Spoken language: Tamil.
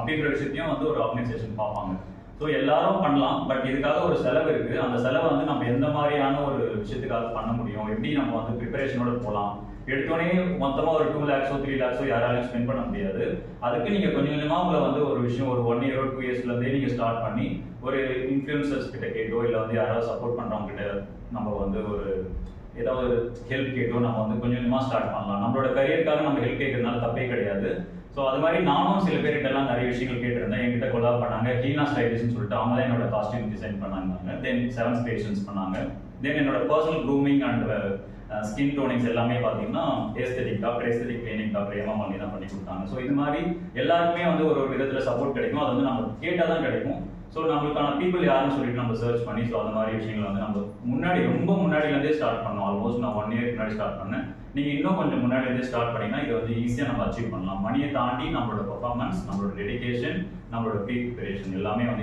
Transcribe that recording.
அப்படின்ற விஷயத்தையும் வந்து ஒரு ஆர்கனைசேஷன் பார்ப்பாங்க. ஸோ எல்லாரும் பண்ணலாம், பட் இதுக்காக ஒரு செலவு இருக்குது. அந்த செலவை வந்து நம்ம எந்த மாதிரியான ஒரு விஷயத்துக்காக பண்ண முடியும், எப்படி நம்ம வந்து ப்ரிப்பரேஷனோட போகலாம். எடுத்தோடனே மொத்தமாக ஒரு 2 lakhs 3 lakhs யாராலையும் ஸ்பெண்ட் பண்ண முடியாது. அதுக்கு நீங்கள் கொஞ்சம் கொஞ்சமாக உங்களை வந்து ஒரு விஷயம் ஒரு 1 year 2 yearsலேருந்தே நீங்கள் ஸ்டார்ட் பண்ணி ஒரு இன்ஃப்ளூயன்சர்ஸ் கிட்ட கேட்டோ இல்லை வந்து யாராவது சப்போர்ட் பண்ணுறவங்க கிட்ட நம்ம வந்து ஒரு ஏதாவது ஹெல்ப் கேட்டோ நம்ம வந்து கொஞ்சம் கொஞ்சமாக ஸ்டார்ட் பண்ணலாம். நம்மளோட கரியருக்காக நம்ம ஹெல்ப் கேட்கறதுனால தப்பே கிடையாது. ஸோ அது மாதிரி நானும் சில பேர்கிட்டலாம் நிறைய விஷயங்கள் கேட்டிருந்தேன். என்கிட்ட கொலாப் பண்ணாங்க. ஹீனா ஸ்டைலிஷ்னு சொல்லிட்டு அவங்க தான் என்னோட காஸ்டியூம் டிசைன் பண்ணாங்க. தென் 7 ஸ்டேஷன்ஸ் பண்ணாங்க. தென் என்னோட பர்சனல் க்ரூமிங் அண்ட் ஸ்கின் டோனிங்ஸ் எல்லாமே பார்த்தீங்கன்னா எஸ்தெட்டிக் கிளினிக் டாக்டர் ஏமாமல்லி தான் பண்ணி கொடுத்தாங்க. ஸோ இது மாதிரி எல்லாருக்குமே வந்து ஒரு விதத்தில் சப்போர்ட் கிடைக்கும். அது வந்து நம்ம கேட்டால் தான் கிடைக்கும். ஸோ நம்மளுக்கான பீப்புள் யாருன்னு சொல்லிட்டு நம்ம சர்ச் பண்ணி ஸோ அந்த மாதிரி விஷயங்கள் வந்து நம்ம ரொம்ப முன்னாடிலேருந்தே ஸ்டார்ட் பண்ணோம். ஆல்மோஸ்ட் நான் 1 year முன்னாடி ஸ்டார்ட் பண்ணேன். நீங்கள் இன்னும் கொஞ்சம் முன்னாடிலேருந்தே ஸ்டார்ட் பண்ணிங்கன்னா இதை வந்து ஈஸியாக நம்ம அச்சீவ் பண்ணலாம். மணியை தாண்டி நம்மளோட பர்ஃபார்மன்ஸ், நம்மளோட டெடிகேஷன், நம்மளோட ப்ரீ ப்ரிப்பரேஷன் எல்லாமே வந்து